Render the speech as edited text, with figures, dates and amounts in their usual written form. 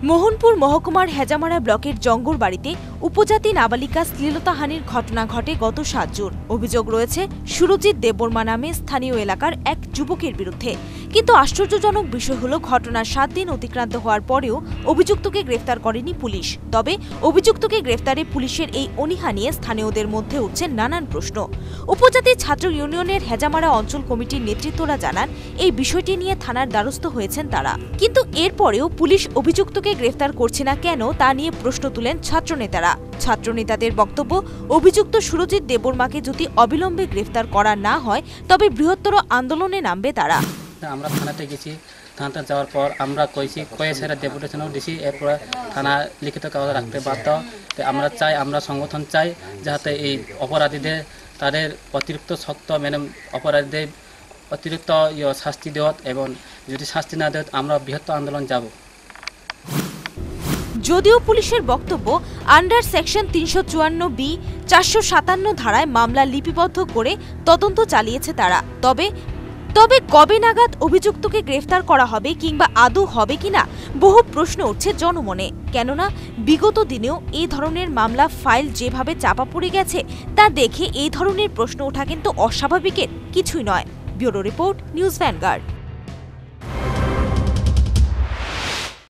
মোহনপুর মহকুমার হেজামারা ব্লকের জঙ্গর বাড়িতে উপজাতি নাবালিকা শ্লীলতাহানির ঘটনা ঘটে গত ৭ জুন। অভিযোগ রয়েছে সুরজিৎ দেববর্মা নামে স্থানীয় এলাকার এক যুবকের বিরুদ্ধে। কিন্তু আশ্চর্যজনক বিষয় হল, ঘটনার ৭ দিন অতিক্রান্ত হওয়ার পরেও অভিযুক্তকে গ্রেফতার করেনি পুলিশ। তবে অভিযুক্তকে গ্রেফতারে পুলিশের এই অনীহা নিয়ে স্থানীয়দের মধ্যে উঠছে নানান প্রশ্ন। উপজাতি ছাত্র ইউনিয়নের হেজামারা অঞ্চল কমিটির নেতৃত্বরা জানান, এই বিষয়টি নিয়ে থানার দ্বারস্থ হয়েছেন তারা। কিন্তু এরপরেও পুলিশ অভিযুক্তকে গ্রেফতার করছে না কেন, তা নিয়ে প্রশ্ন তুলেন ছাত্রনেতারা। ছাত্রনেতাদের বক্তব্য, অভিযুক্ত সুরজিৎ দেববর্মাকে যদি অবিলম্বে গ্রেফতার করা না হয় তবে বৃহত্তর আন্দোলনে নামবে তারা। আমরা থানাতে গেছি, থানাতে যাওয়ার পর আমরা কয়েছেরা ডেপুটেশনও দিছি, এরপরে থানা লিখিত কাগজ রাখতে বাধ্য। আমরা চাই, আমরা সংগঠন চাই যাতে এই অপরাধীদের তাদের অতিরিক্ত শক্ত অপরাধীদের অতিরিক্ত শাস্তি দেওয়া, এবং যদি শাস্তি না দেওয়া আমরা বৃহত্তর আন্দোলন যাব। যদিও পুলিশের বক্তব্য, আন্ডার সেকশন ৩৫৪B ৪৫৭ ধারায় মামলা লিপিবদ্ধ করে তদন্ত চালিয়েছে তারা। তবে কবে নাগাদ অভিযুক্তকে গ্রেফতার করা হবে কিংবা আদৌ হবে কিনা বহু প্রশ্ন উঠছে জনমনে। কেননা বিগত দিনেও এই ধরনের মামলা ফাইল যেভাবে চাপা পড়ে গেছে তা দেখে এই ধরনের প্রশ্ন ওঠা কিন্তু অস্বাভাবিকের কিছুই নয়। Bureau report, news vanguard.